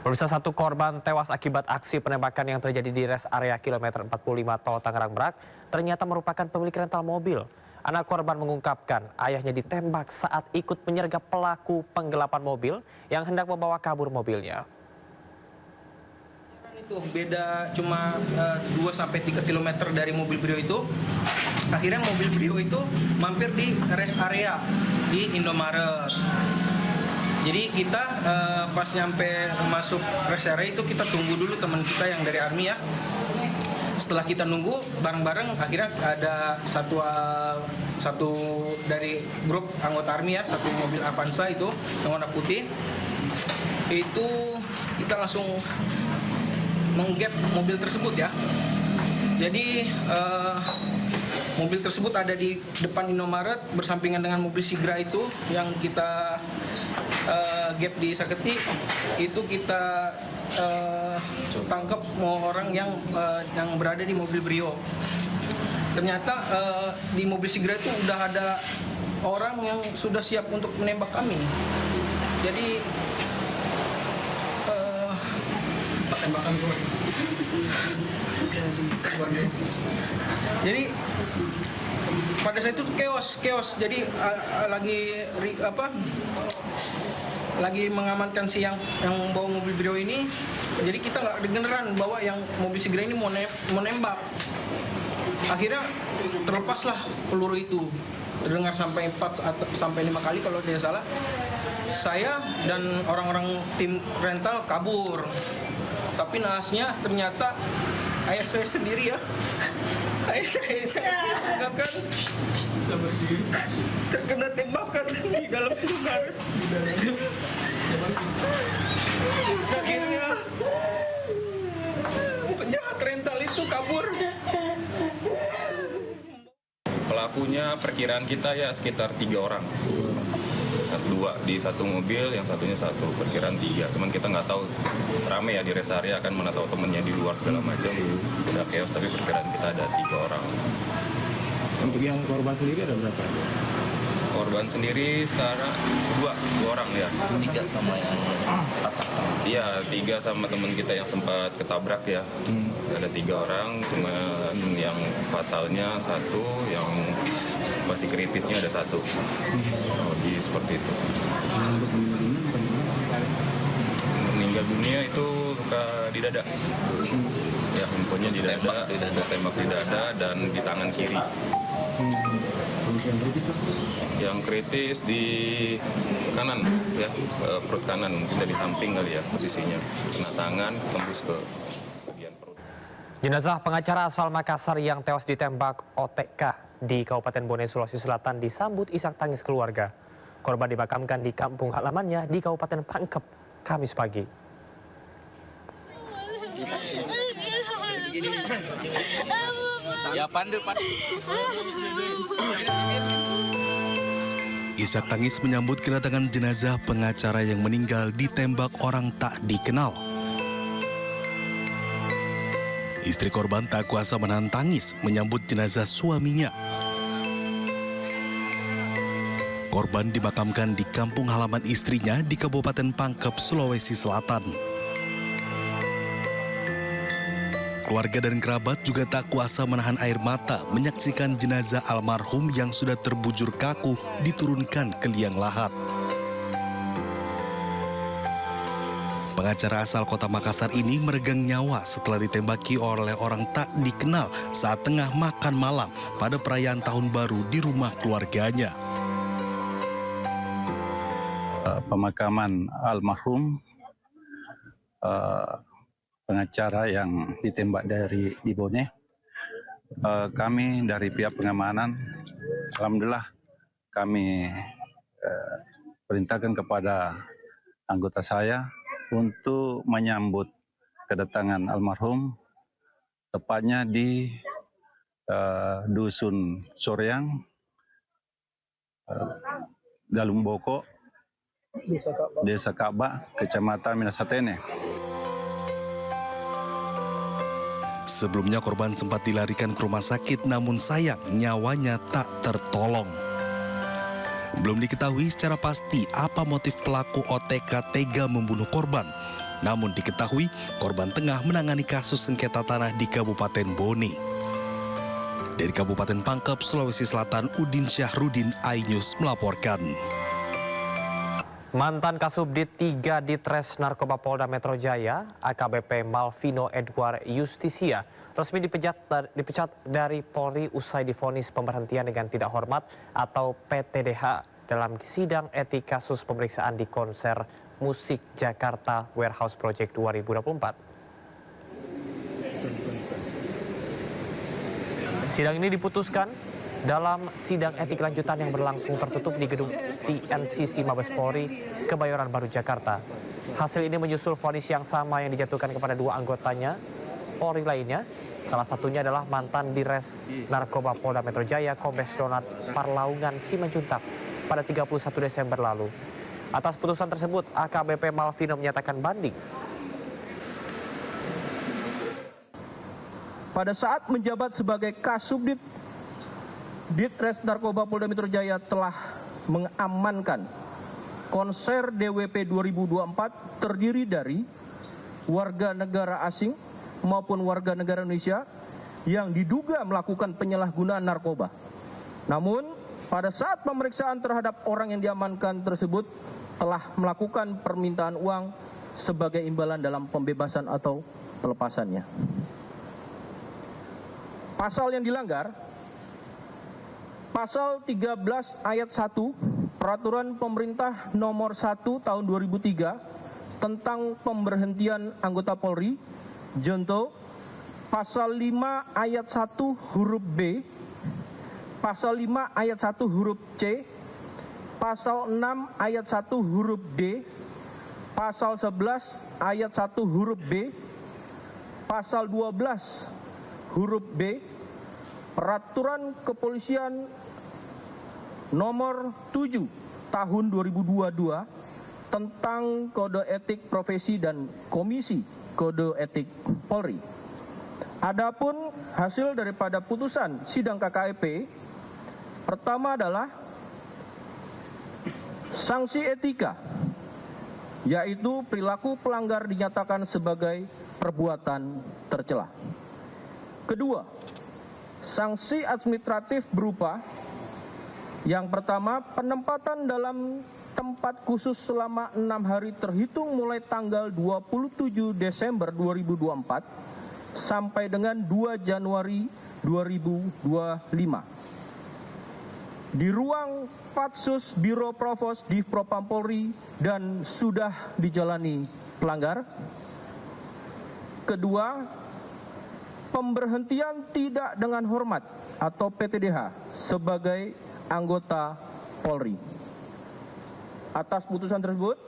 Pemirsa, satu korban tewas akibat aksi penembakan yang terjadi di rest area kilometer 45 tol Tangerang Merak ternyata merupakan pemilik rental mobil. Anak korban mengungkapkan ayahnya ditembak saat ikut menyergap pelaku penggelapan mobil yang hendak membawa kabur mobilnya. Itu beda cuma 2-3 km dari mobil Brio itu. Akhirnya mobil Brio itu mampir di rest area di Indomaret. Jadi kita pas nyampe masuk rest area itu kita tunggu dulu teman kita yang dari Army ya. Setelah kita nunggu bareng-bareng, akhirnya ada satu dari grup anggota Army ya, satu mobil Avanza itu yang warna putih. Itu kita langsung menggap mobil tersebut ya. Jadi mobil tersebut ada di depan Indomaret bersampingan dengan mobil Sigra itu yang kita gap di Saketi. Itu kita tangkap orang yang berada di mobil Brio. Ternyata di mobil Sigra itu udah ada orang yang sudah siap untuk menembak kami. Jadi tembakan keluar. Jadi pada saat itu chaos. Jadi lagi mengamankan si yang bawa mobil Brio ini. Jadi kita nggak dengeran bahwa yang mobil Sigra ini mau nembak. Akhirnya terlepaslah peluru itu. Terdengar sampai 4 atau sampai 5 kali kalau tidak salah. Saya dan orang-orang tim rental kabur. Tapi naasnya ternyata ayah saya sendiri ya. Ayah saya kan terkena tembakan di dalam Indomaret. Akhirnya penjahat rental itu kabur. Pelakunya perkiraan kita ya sekitar 3 orang. 2 di satu mobil, yang satunya satu, perkiraan 3. Cuman kita nggak tahu, rame ya di rest area kan, mana tahu temennya di luar segala macam. Udah chaos, tapi perkiraan kita ada 3 orang. Untuk yang korban sendiri ada berapa? Korban sendiri sekarang 2 orang ya. 3 sama yang patah. Iya, 3 sama teman kita yang sempat ketabrak ya. Ada 3 orang, cuma yang fatalnya 1, yang masih kritisnya ada 1. Lebih seperti itu. Meninggal dunia itu luka di dada. Ya, infonya di dada, tembak di dada dan di tangan kiri. Yang kritis di kanan ya, perut kanan, mungkin dari samping kali ya posisinya. Kena tangan, tembus ke bagian perut. Jenazah pengacara asal Makassar yang tewas ditembak OTK di Kabupaten Bone, Sulawesi Selatan disambut isak tangis keluarga. Korban dimakamkan di kampung halamannya di Kabupaten Pangkep Kamis pagi. Ya pandu. Isak tangis menyambut kedatangan jenazah pengacara yang meninggal ditembak orang tak dikenal. Istri korban tak kuasa menahan tangis menyambut jenazah suaminya. Korban dimakamkan di kampung halaman istrinya di Kabupaten Pangkep, Sulawesi Selatan. Keluarga dan kerabat juga tak kuasa menahan air mata menyaksikan jenazah almarhum yang sudah terbujur kaku diturunkan ke liang lahat. Pengacara asal kota Makassar ini meregang nyawa setelah ditembaki oleh orang tak dikenal saat tengah makan malam pada perayaan Tahun Baru di rumah keluarganya. Pemakaman almarhum pengacara yang ditembak di Bone. Kami dari pihak pengamanan, alhamdulillah kami perintahkan kepada anggota saya untuk menyambut kedatangan almarhum, tepatnya di Dusun Soreang, Galung Boko, Desa Ka'bah, Kecamatan Minasatene. Sebelumnya korban sempat dilarikan ke rumah sakit, namun sayang nyawanya tak tertolong. Belum diketahui secara pasti apa motif pelaku OTK tega membunuh korban. Namun diketahui korban tengah menangani kasus sengketa tanah di Kabupaten Bone. Dari Kabupaten Pangkep, Sulawesi Selatan, Udin Syahrudin, iNews melaporkan. Mantan Kasubdit 3 Ditres Narkoba Polda Metro Jaya, AKBP Malvino Edward Justisia, resmi dipecat dari Polri usai divonis pemberhentian dengan tidak hormat atau PTDH dalam sidang etik kasus pemeriksaan di konser musik Jakarta Warehouse Project 2024. Sidang ini diputuskan dalam sidang etik lanjutan yang berlangsung tertutup di gedung TNCC Mabes Polri, Kebayoran Baru, Jakarta. Hasil ini menyusul vonis yang sama yang dijatuhkan kepada 2 anggotanya Polri lainnya. Salah satunya adalah mantan Dires Narkoba Polda Metro Jaya, Kombes Donald Parlaungan Simanjuntak pada 31 Desember lalu. Atas putusan tersebut, AKBP Malvino menyatakan banding. Pada saat menjabat sebagai Kasubdit Ditres Narkoba Polda Metro Jaya telah mengamankan konser DWP 2024 terdiri dari warga negara asing maupun warga negara Indonesia yang diduga melakukan penyalahgunaan narkoba. Namun, pada saat pemeriksaan terhadap orang yang diamankan tersebut telah melakukan permintaan uang sebagai imbalan dalam pembebasan atau pelepasannya. Pasal yang dilanggar, Pasal 13 ayat 1 Peraturan Pemerintah Nomor 1 Tahun 2003 tentang pemberhentian anggota Polri, Junto, Pasal 5 ayat 1 huruf B, Pasal 5 ayat 1 huruf C, Pasal 6 ayat 1 huruf D, Pasal 11 ayat 1 huruf B, Pasal 12 huruf B, Peraturan Kepolisian Nomor 7 Tahun 2022 tentang Kode Etik Profesi dan Komisi Kode Etik Polri. Adapun hasil daripada putusan sidang KKEP, pertama adalah sanksi etika, yaitu perilaku pelanggar dinyatakan sebagai perbuatan tercela. Kedua, sanksi administratif berupa yang pertama, penempatan dalam tempat khusus selama 6 hari terhitung mulai tanggal 27 Desember 2024 sampai dengan 2 Januari 2025. Di ruang Patsus Biro Provos Div Propam Polri dan sudah dijalani pelanggar. Kedua, pemberhentian tidak dengan hormat atau PTDH sebagai anggota Polri. Atas putusan tersebut,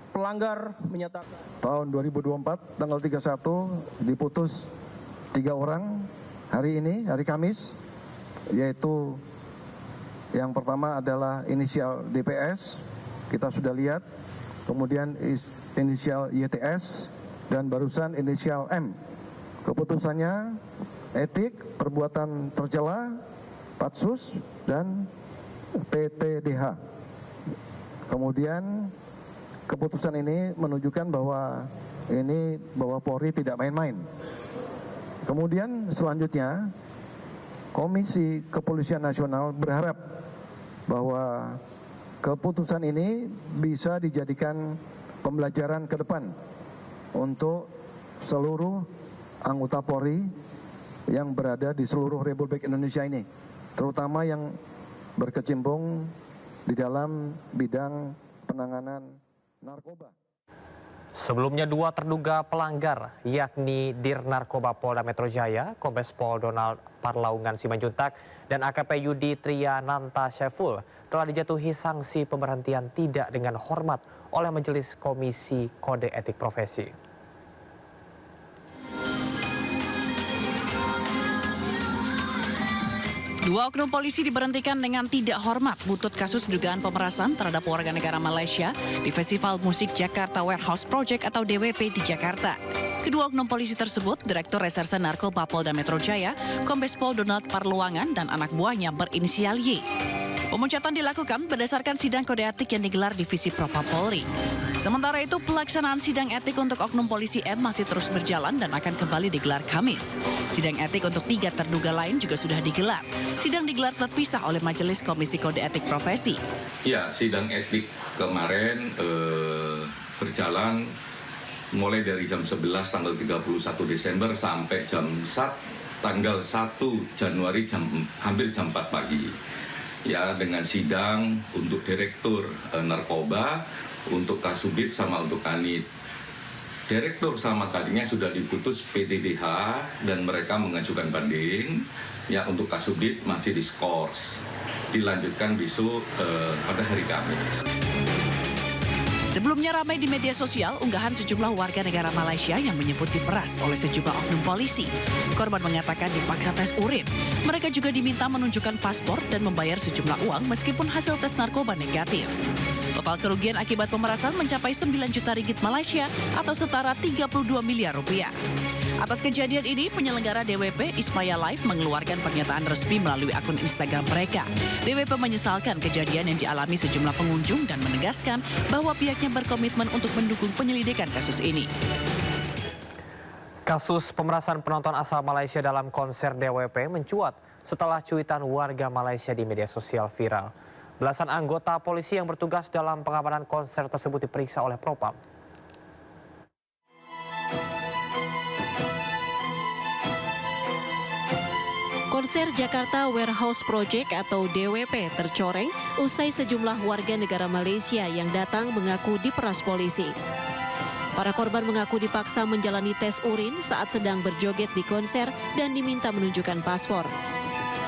pelanggar menyatakan tahun 2024 tanggal 31 diputus 3 orang hari ini, hari Kamis, yaitu yang pertama adalah inisial DPS, kita sudah lihat, kemudian inisial YTS, dan barusan inisial M. Keputusannya etik, perbuatan tercela, Patsus, dan PTDH. Kemudian keputusan ini menunjukkan bahwa Polri tidak main-main. Kemudian selanjutnya Komisi Kepolisian Nasional berharap bahwa keputusan ini bisa dijadikan pembelajaran ke depan untuk seluruh anggota Polri yang berada di seluruh Republik Indonesia ini, terutama yang berkecimpung di dalam bidang penanganan narkoba. Sebelumnya 2 terduga pelanggar, yakni Dir Narkoba Polda Metro Jaya, Kombes Pol Donald Parlaungan Simanjuntak, dan AKP Yudi Triananta Syeful telah dijatuhi sanksi pemberhentian tidak dengan hormat oleh Majelis Komisi Kode Etik Profesi. 2 oknum polisi diberhentikan dengan tidak hormat butut kasus dugaan pemerasan terhadap warga negara Malaysia di Festival Musik Jakarta Warehouse Project atau DWP di Jakarta. Kedua oknum polisi tersebut, Direktur Reserse Narkoba Polda Metro Jaya, Kombes Pol Donald Parlaungan, dan anak buahnya berinisial Y. Pemecatan dilakukan berdasarkan sidang kode etik yang digelar Divisi Propam Polri. Sementara itu, pelaksanaan sidang etik untuk oknum polisi M masih terus berjalan dan akan kembali digelar Kamis. Sidang etik untuk 3 terduga lain juga sudah digelar. Sidang digelar terpisah oleh Majelis Komisi Kode Etik Profesi. Ya, sidang etik kemarin berjalan mulai dari jam 11 tanggal 31 Desember sampai tanggal 1 Januari hampir jam 4 pagi. Ya, dengan sidang untuk Direktur Narkoba, untuk Kasubdit sama untuk Kanit. Direktur sama Kanitnya sudah diputus PTDH dan mereka mengajukan banding. Ya, untuk Kasubdit masih diskors. Dilanjutkan besok pada hari Kamis. Sebelumnya ramai di media sosial unggahan sejumlah warga negara Malaysia yang menyebut diperas oleh sejumlah oknum polisi. Korban mengatakan dipaksa tes urin. Mereka juga diminta menunjukkan paspor dan membayar sejumlah uang meskipun hasil tes narkoba negatif. Total kerugian akibat pemerasan mencapai 9 juta ringgit Malaysia atau setara 32 miliar rupiah. Atas kejadian ini, penyelenggara DWP Ismaya Live mengeluarkan pernyataan resmi melalui akun Instagram mereka. DWP menyesalkan kejadian yang dialami sejumlah pengunjung dan menegaskan bahwa pihaknya berkomitmen untuk mendukung penyelidikan kasus ini. Kasus pemerasan penonton asal Malaysia dalam konser DWP mencuat setelah cuitan warga Malaysia di media sosial viral. Belasan anggota polisi yang bertugas dalam pengamanan konser tersebut diperiksa oleh Propam. Konser Jakarta Warehouse Project atau DWP tercoreng usai sejumlah warga negara Malaysia yang datang mengaku diperas polisi. Para korban mengaku dipaksa menjalani tes urin saat sedang berjoget di konser dan diminta menunjukkan paspor.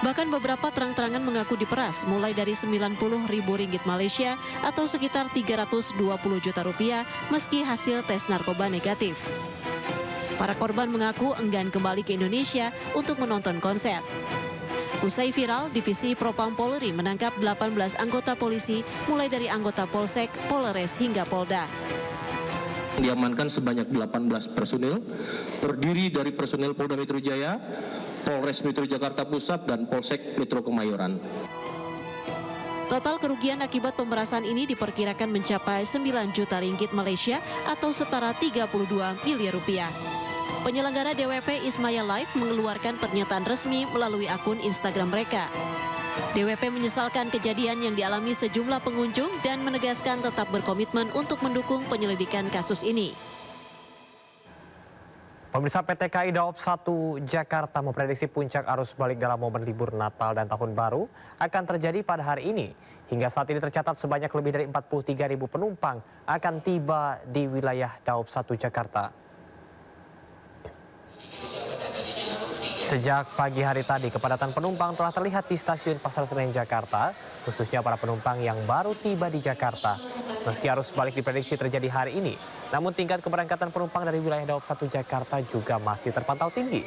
Bahkan beberapa terang-terangan mengaku diperas mulai dari Rp90.000 Malaysia atau sekitar 320 juta rupiah meski hasil tes narkoba negatif. Para korban mengaku enggan kembali ke Indonesia untuk menonton konser. Usai viral, Divisi Propam Polri menangkap 18 anggota polisi mulai dari anggota Polsek, Polres hingga Polda. Diamankan sebanyak 18 personil, terdiri dari personil Polda Metro Jaya, Polres Metro Jakarta Pusat, dan Polsek Metro Kemayoran. Total kerugian akibat pemerasan ini diperkirakan mencapai 9 juta ringgit Malaysia atau setara 32 miliar rupiah. Penyelenggara DWP Ismaya Live mengeluarkan pernyataan resmi melalui akun Instagram mereka. DWP menyesalkan kejadian yang dialami sejumlah pengunjung dan menegaskan tetap berkomitmen untuk mendukung penyelidikan kasus ini. Pemirsa, PT KAI Daob 1 Jakarta memprediksi puncak arus balik dalam momen libur Natal dan Tahun Baru akan terjadi pada hari ini. Hingga saat ini tercatat sebanyak lebih dari 43.000 penumpang akan tiba di wilayah Daob 1 Jakarta. Sejak pagi hari tadi, kepadatan penumpang telah terlihat di stasiun Pasar Senen Jakarta, khususnya para penumpang yang baru tiba di Jakarta. Meski arus balik diprediksi terjadi hari ini, namun tingkat keberangkatan penumpang dari wilayah Daob 1 Jakarta juga masih terpantau tinggi.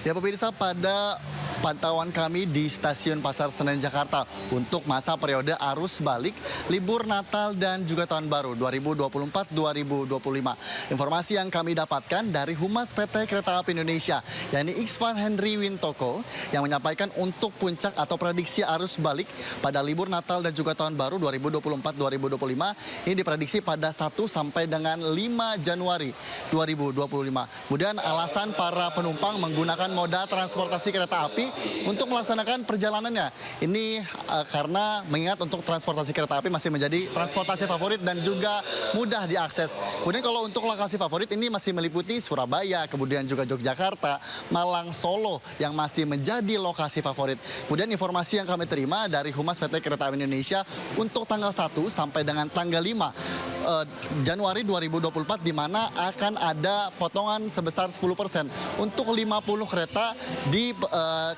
Ya pemirsa, pada pantauan kami di Stasiun Pasar Senen Jakarta untuk masa periode arus balik libur Natal dan juga Tahun Baru 2024-2025. Informasi yang kami dapatkan dari Humas PT Kereta Api Indonesia, yakni Iksvan Henry Wintoko, yang menyampaikan untuk puncak atau prediksi arus balik pada libur Natal dan juga Tahun Baru 2024-2025 ini diprediksi pada 1 sampai dengan 5 Januari 2025. Kemudian alasan para penumpang menggunakan moda transportasi kereta api untuk melaksanakan perjalanannya. Ini karena mengingat untuk transportasi kereta api masih menjadi transportasi favorit dan juga mudah diakses. Kemudian kalau untuk lokasi favorit ini masih meliputi Surabaya, kemudian juga Yogyakarta, Malang, Solo yang masih menjadi lokasi favorit. Kemudian informasi yang kami terima dari Humas PT Kereta Api Indonesia untuk tanggal 1 sampai dengan tanggal 5 Januari 2024 di mana akan ada potongan sebesar 10% untuk 50 kereta di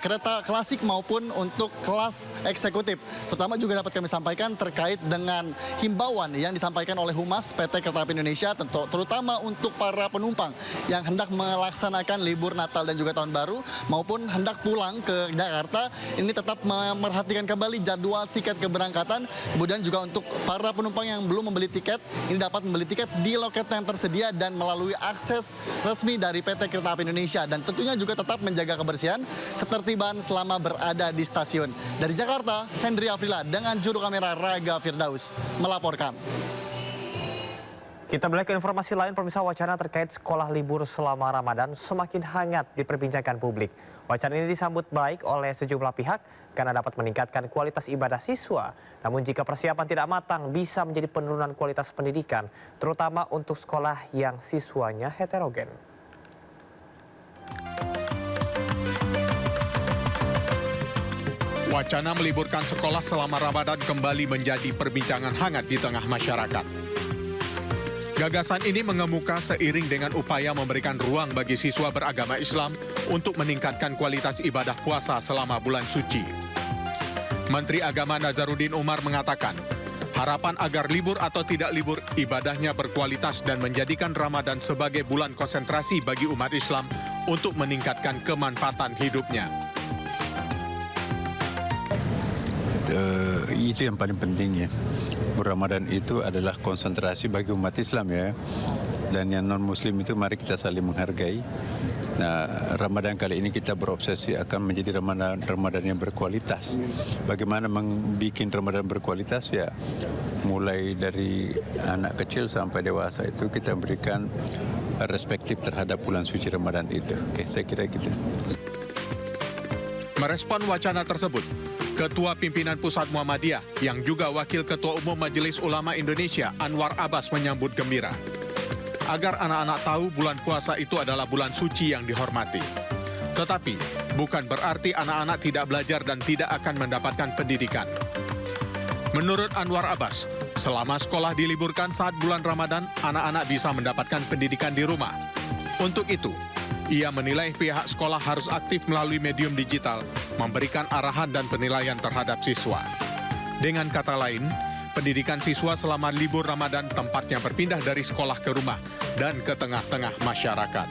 kereta klasik maupun untuk kelas eksekutif. Terutama juga dapat kami sampaikan terkait dengan himbauan yang disampaikan oleh Humas PT Kereta Api Indonesia terutama untuk para penumpang yang hendak melaksanakan libur Natal dan juga Tahun Baru maupun hendak pulang ke Jakarta, ini tetap memerhatikan kembali jadwal tiket keberangkatan. Kemudian juga untuk para penumpang yang belum membeli tiket ini dapat membeli tiket di loket yang tersedia dan melalui akses resmi dari PT Kereta Api Indonesia. Dan tentunya juga tetap menjaga kebersihan, ketertiban selama berada di stasiun. Dari Jakarta, Hendri Afrila dengan juru kamera Raga Firdaus melaporkan. Kita beralih ke informasi lain, pemirsa. Wacana terkait sekolah libur selama Ramadan semakin hangat diperbincangkan publik. Wacana ini disambut baik oleh sejumlah pihak karena dapat meningkatkan kualitas ibadah siswa. Namun jika persiapan tidak matang bisa menjadi penurunan kualitas pendidikan, terutama untuk sekolah yang siswanya heterogen. Wacana meliburkan sekolah selama Ramadan kembali menjadi perbincangan hangat di tengah masyarakat. Gagasan ini mengemuka seiring dengan upaya memberikan ruang bagi siswa beragama Islam untuk meningkatkan kualitas ibadah puasa selama bulan suci. Menteri Agama Nazaruddin Umar mengatakan, harapan agar libur atau tidak libur, ibadahnya berkualitas dan menjadikan Ramadan sebagai bulan konsentrasi bagi umat Islam untuk meningkatkan kemanfaatan hidupnya. Itu yang paling penting ya. Ramadan itu adalah konsentrasi bagi umat Islam ya. Dan yang non-muslim itu mari kita saling menghargai. Nah, Ramadan kali ini kita berobsesi akan menjadi Ramadan yang berkualitas. Bagaimana membuat Ramadan berkualitas ya? Mulai dari anak kecil sampai dewasa itu kita berikan respektif terhadap bulan suci Ramadan itu. Oke, saya kira gitu. Merespon wacana tersebut, Ketua Pimpinan Pusat Muhammadiyah yang juga Wakil Ketua Umum Majelis Ulama Indonesia Anwar Abbas menyambut gembira agar anak-anak tahu bulan puasa itu adalah bulan suci yang dihormati. Tetapi bukan berarti anak-anak tidak belajar dan tidak akan mendapatkan pendidikan. Menurut Anwar Abbas, selama sekolah diliburkan saat bulan Ramadan, anak-anak bisa mendapatkan pendidikan di rumah. Untuk itu, ia menilai pihak sekolah harus aktif melalui medium digital, memberikan arahan dan penilaian terhadap siswa. Dengan kata lain, pendidikan siswa selama libur Ramadan tempatnya berpindah dari sekolah ke rumah dan ke tengah-tengah masyarakat.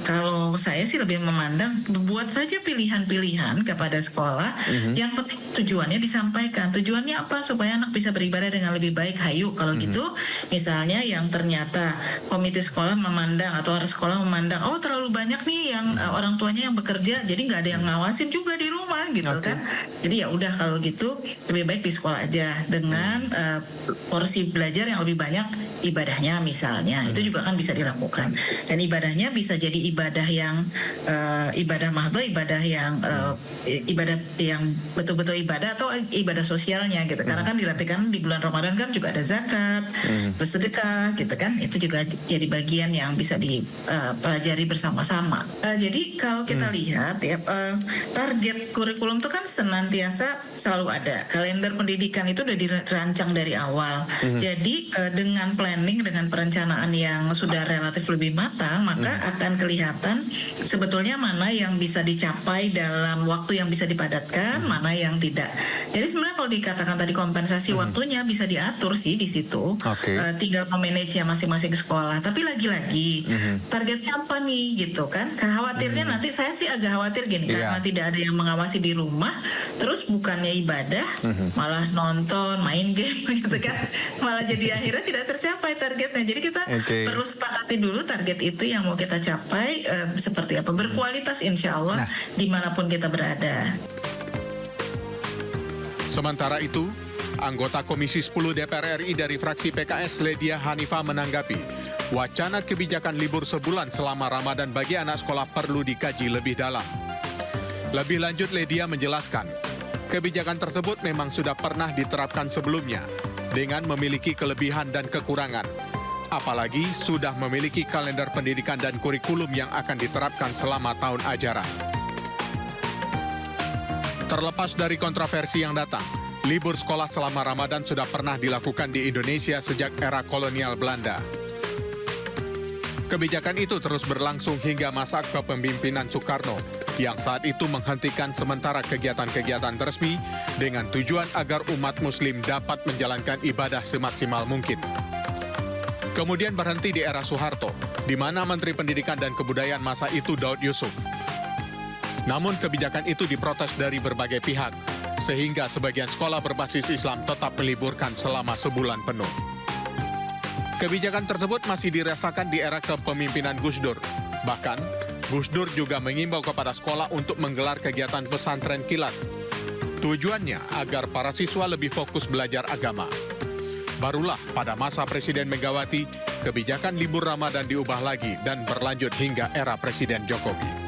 Kalau saya sih lebih memandang buat saja pilihan-pilihan kepada sekolah, yang penting tujuannya disampaikan. Tujuannya apa? Supaya anak bisa beribadah dengan lebih baik. Hayu kalau gitu, misalnya yang ternyata komite sekolah memandang atau harus sekolah memandang, oh terlalu banyak nih yang orang tuanya yang bekerja, jadi nggak ada yang ngawasin juga di rumah gitu kan. Jadi ya udah kalau gitu lebih baik di sekolah aja dengan porsi belajar yang lebih banyak ibadahnya misalnya. Itu juga kan bisa dilakukan. Dan ibadahnya bisa jadi ibadah yang ibadah mahdhah, ibadah yang betul-betul ibadah atau ibadah sosialnya gitu. Karena kan dilatihkan di bulan Ramadan kan juga ada zakat, bersedekah gitu kan. Itu juga jadi bagian yang bisa dipelajari bersama-sama. Jadi kalau kita lihat ya, target kurikulum itu kan senantiasa selalu ada. Kalender pendidikan itu udah dirancang dari awal. Jadi dengan planning, dengan perencanaan yang sudah relatif lebih matang, maka akan kelihatan sebetulnya mana yang bisa dicapai dalam waktu yang bisa dipadatkan, mana yang tidak. Jadi sebenarnya kalau dikatakan tadi kompensasi waktunya bisa diatur sih di situ. Tinggal memanage ya masing-masing sekolah. Tapi lagi-lagi targetnya apa nih gitu kan? Khawatirnya nanti saya sih agak khawatir gini karena tidak ada yang mengawasi di rumah, terus bukannya ibadah, malah nonton, main game gitu kan. Malah jadi akhirnya tidak tercapai targetnya. Jadi kita perlu sepakati dulu target itu yang mau kita capai seperti apa. Berkualitas insya Allah dimanapun kita berada. Sementara itu, anggota Komisi 10 DPR RI dari fraksi PKS Ledia Hanifah menanggapi, wacana kebijakan libur sebulan selama Ramadan bagi anak sekolah perlu dikaji lebih dalam. Lebih lanjut, Ledia menjelaskan, kebijakan tersebut memang sudah pernah diterapkan sebelumnya dengan memiliki kelebihan dan kekurangan. Apalagi sudah memiliki kalender pendidikan dan kurikulum yang akan diterapkan selama tahun ajaran. Terlepas dari kontroversi yang datang, libur sekolah selama Ramadan sudah pernah dilakukan di Indonesia sejak era kolonial Belanda. Kebijakan itu terus berlangsung hingga masa kepemimpinan Soekarno, yang saat itu menghentikan sementara kegiatan-kegiatan resmi dengan tujuan agar umat muslim dapat menjalankan ibadah semaksimal mungkin. Kemudian berhenti di era Soeharto, di mana Menteri Pendidikan dan Kebudayaan masa itu Daud Yusuf. Namun kebijakan itu diprotes dari berbagai pihak, sehingga sebagian sekolah berbasis Islam tetap meliburkan selama sebulan penuh. Kebijakan tersebut masih dirasakan di era kepemimpinan Gus Dur. Bahkan, Gus Dur juga mengimbau kepada sekolah untuk menggelar kegiatan pesantren kilat. Tujuannya agar para siswa lebih fokus belajar agama. Barulah pada masa Presiden Megawati, kebijakan libur Ramadan diubah lagi dan berlanjut hingga era Presiden Jokowi.